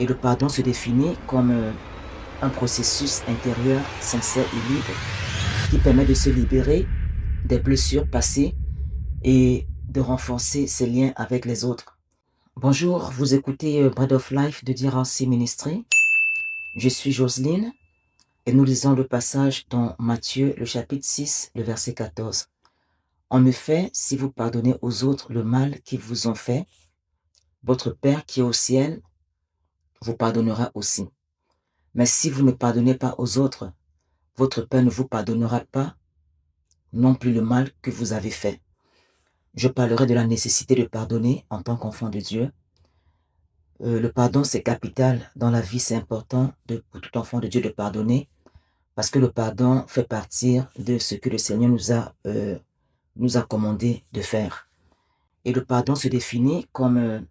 Et le pardon se définit comme un processus intérieur, sincère et libre qui permet de se libérer des blessures passées et de renforcer ses liens avec les autres. Bonjour, vous écoutez Bread of Life de DRC Ministry. Je suis Jocelyne et nous lisons le passage dans Matthieu, le chapitre 6, le verset 14. En effet, si vous pardonnez aux autres le mal qu'ils vous ont fait, votre Père qui est au ciel vous pardonnera aussi. Mais si vous ne pardonnez pas aux autres, votre Père ne vous pardonnera pas non plus le mal que vous avez fait. Je parlerai de la nécessité de pardonner en tant qu'enfant de Dieu. Le pardon, c'est capital dans la vie, c'est important pour tout enfant de Dieu de pardonner parce que le pardon fait partie de ce que le Seigneur nous a commandé de faire. Et le pardon se définit comme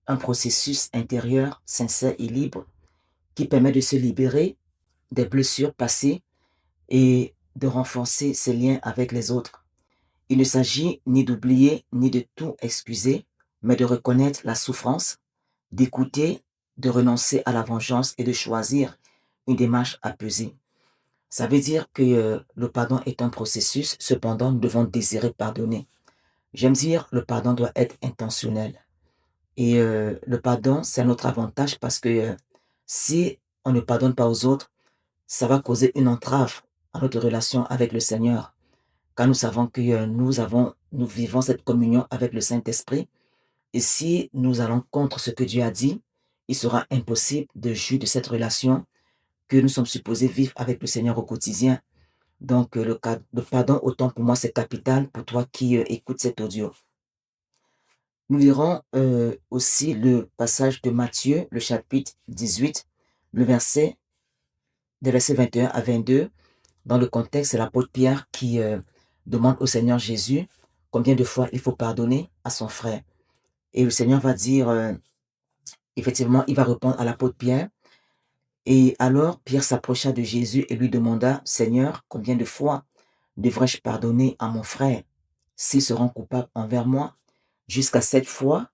un processus intérieur, sincère et libre qui permet de se libérer des blessures passées et de renforcer ses liens avec les autres. Il ne s'agit ni d'oublier ni de tout excuser, mais de reconnaître la souffrance, d'écouter, de renoncer à la vengeance et de choisir une démarche apaisée. Ça veut dire que le pardon est un processus, cependant nous devons désirer pardonner. J'aime dire le pardon doit être intentionnel. Et le pardon, c'est un autre avantage parce que si on ne pardonne pas aux autres, ça va causer une entrave à notre relation avec le Seigneur. Car nous savons que nous vivons cette communion avec le Saint-Esprit. Et si nous allons contre ce que Dieu a dit, il sera impossible de jouir de cette relation que nous sommes supposés vivre avec le Seigneur au quotidien. Donc, le pardon, autant pour moi, c'est capital pour toi qui écoutes cet audio. Nous lirons aussi le passage de Matthieu, le chapitre 18, des versets 21 à 22. Dans le contexte, c'est l'apôtre Pierre qui demande au Seigneur Jésus combien de fois il faut pardonner à son frère. Et le Seigneur va dire, effectivement, il va répondre à l'apôtre Pierre. Et alors, Pierre s'approcha de Jésus et lui demanda, Seigneur, combien de fois devrais-je pardonner à mon frère s'il se rend coupable envers moi? Jusqu'à 7 fois?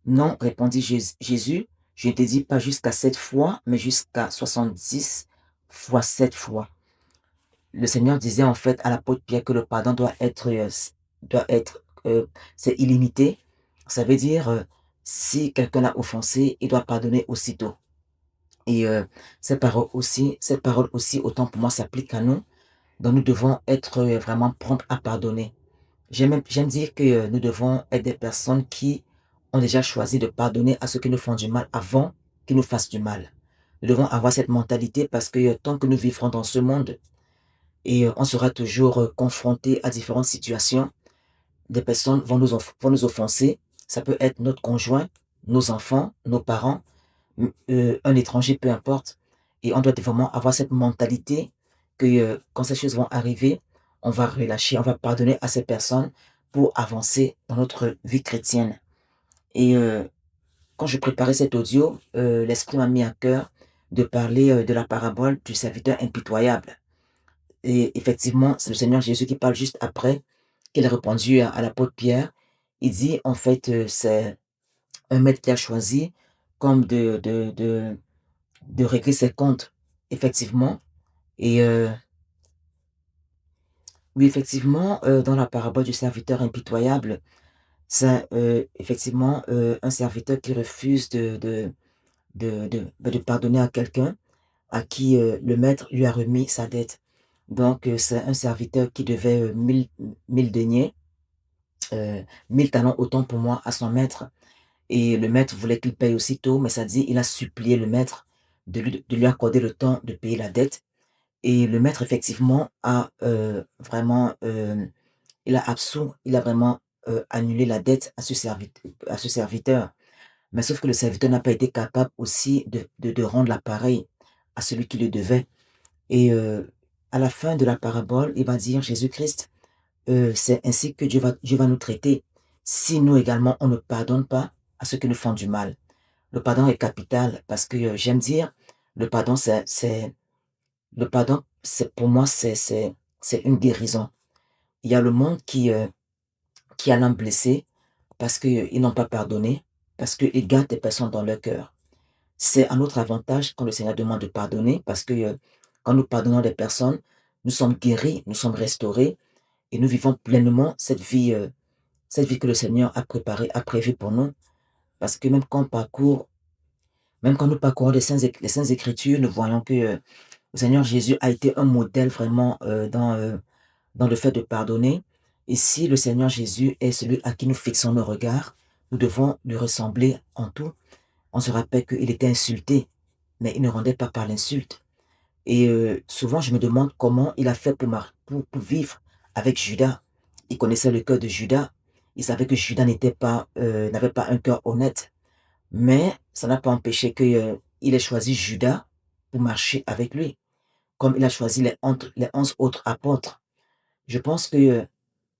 Non, répondit Jésus, je ne te dis pas jusqu'à 7 fois, mais jusqu'à 70 fois 7 fois. Le Seigneur disait en fait à l'apôtre Pierre que le pardon doit être c'est illimité. Ça veut dire, si quelqu'un l'a offensé, il doit pardonner aussitôt. Et cette parole aussi, autant pour moi, s'applique à nous. Donc nous devons être vraiment prompts à pardonner. J'aime dire que nous devons être des personnes qui ont déjà choisi de pardonner à ceux qui nous font du mal avant qu'ils nous fassent du mal. Nous devons avoir cette mentalité parce que tant que nous vivrons dans ce monde, et on sera toujours confronté à différentes situations, des personnes vont nous offenser. Ça peut être notre conjoint, nos enfants, nos parents, un étranger, peu importe. Et on doit vraiment avoir cette mentalité que quand ces choses vont arriver, on va relâcher, on va pardonner à ces personnes pour avancer dans notre vie chrétienne. Et quand je préparais cet audio, l'Esprit m'a mis à cœur de parler de la parabole du serviteur impitoyable. Et effectivement, c'est le Seigneur Jésus qui parle juste après qu'il a répondu à l'apôtre Pierre. Il dit, en fait, c'est un maître qui a choisi comme de régler ses comptes, effectivement. Et oui, effectivement, dans la parabole du serviteur impitoyable, c'est effectivement un serviteur qui refuse de pardonner à quelqu'un à qui le maître lui a remis sa dette. Donc, c'est un serviteur qui devait 1000 deniers, 1000 talents autant pour moi à son maître. Et le maître voulait qu'il paye aussitôt, mais ça dit, il a supplié le maître de lui accorder le temps de payer la dette. Et le maître, effectivement, a vraiment, il a vraiment annulé la dette à ce serviteur. Mais sauf que le serviteur n'a pas été capable aussi de rendre l'appareil à celui qui le devait. Et à la fin de la parabole, il va dire, Jésus-Christ, c'est ainsi que Dieu va nous traiter si nous également, on ne pardonne pas à ceux qui nous font du mal. Le pardon est capital parce que j'aime dire, le pardon, le pardon, c'est pour moi, c'est une guérison. Il y a le monde qui a l'âme blessée parce qu'ils n'ont pas pardonné, parce qu'ils gardent des personnes dans leur cœur. C'est à notre avantage quand le Seigneur demande de pardonner parce que, quand nous pardonnons des personnes, nous sommes guéris, nous sommes restaurés et nous vivons pleinement cette vie que le Seigneur a préparée, a prévue pour nous. Parce que même quand nous parcourons les saintes écritures, nous voyons que, le Seigneur Jésus a été un modèle vraiment, dans le fait de pardonner. Et si le Seigneur Jésus est celui à qui nous fixons nos regards, nous devons lui ressembler en tout. On se rappelle qu'il était insulté, mais il ne rendait pas par l'insulte. Et souvent, je me demande comment il a fait pour vivre avec Judas. Il connaissait le cœur de Judas. Il savait que Judas n'avait pas un cœur honnête. Mais ça n'a pas empêché qu'il ait choisi Judas pour marcher avec lui, comme il a choisi les 11 autres apôtres. Je pense que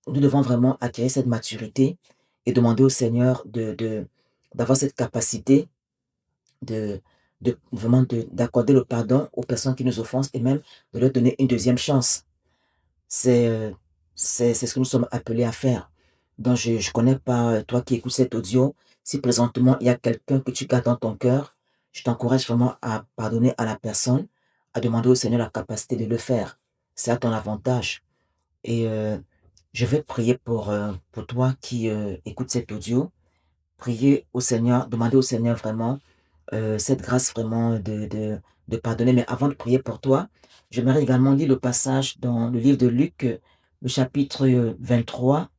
nous devons vraiment acquérir cette maturité et demander au Seigneur d'avoir cette capacité de, d'accorder le pardon aux personnes qui nous offensent et même de leur donner une deuxième chance. C'est c'est ce que nous sommes appelés à faire. Donc, je ne connais pas, toi qui écoutes cet audio, si présentement il y a quelqu'un que tu gardes dans ton cœur, je t'encourage vraiment à pardonner à la personne, à demander au Seigneur la capacité de le faire. C'est à ton avantage. Et je vais prier pour toi qui écoutes cet audio. Prier au Seigneur, demander au Seigneur vraiment cette grâce vraiment de pardonner. Mais avant de prier pour toi, j'aimerais également lire le passage dans le livre de Luc, le chapitre 23,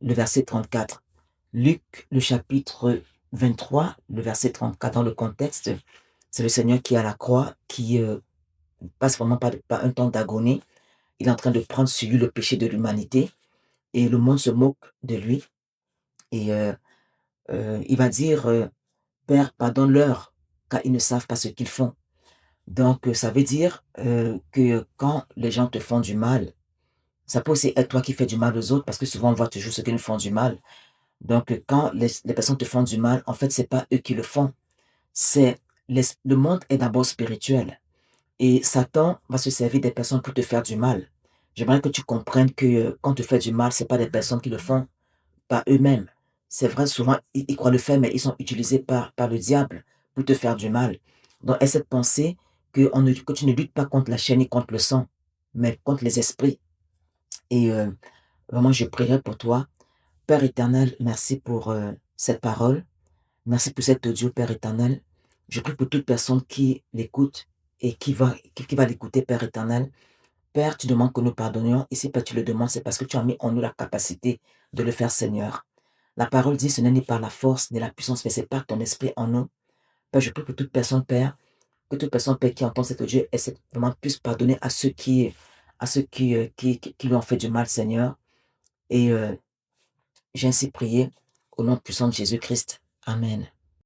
le verset 34. Luc, le chapitre 23, le verset 34, dans le contexte, c'est le Seigneur qui est à la croix, qui passe vraiment par un temps d'agonie. Il est en train de prendre sur lui le péché de l'humanité et le monde se moque de lui. Et il va dire, Père, pardonne-leur, car ils ne savent pas ce qu'ils font. Donc, ça veut dire que quand les gens te font du mal, ça peut aussi être toi qui fais du mal aux autres, parce que souvent on voit toujours ceux qui nous font du mal. Donc, quand les personnes te font du mal, en fait, c'est pas eux qui le font. C'est le monde est d'abord spirituel. Et Satan va se servir des personnes pour te faire du mal. J'aimerais que tu comprennes que quand on te fait du mal, c'est pas des personnes qui le font par eux-mêmes. C'est vrai, souvent, ils croient le faire, mais ils sont utilisés par le diable pour te faire du mal. Donc, aie cette pensée que tu ne luttes pas contre la chair ni contre le sang, mais contre les esprits. Et vraiment, je prierai pour toi. Père éternel, merci pour cette parole. Merci pour cet audio, Père éternel. Je prie pour toute personne qui l'écoute et qui va l'écouter, Père éternel. Père, tu demandes que nous pardonnions. Et si Père, tu le demandes, c'est parce que tu as mis en nous la capacité de le faire, Seigneur. La parole dit, ce n'est ni par la force, ni la puissance, mais c'est par ton esprit en nous. Père, je prie pour toute personne, Père, que toute personne, Père, qui entend cet audio, vraiment puisse pardonner à ceux qui lui ont fait du mal, Seigneur. Et j'ai ainsi prié au nom puissant de Jésus-Christ. Amen.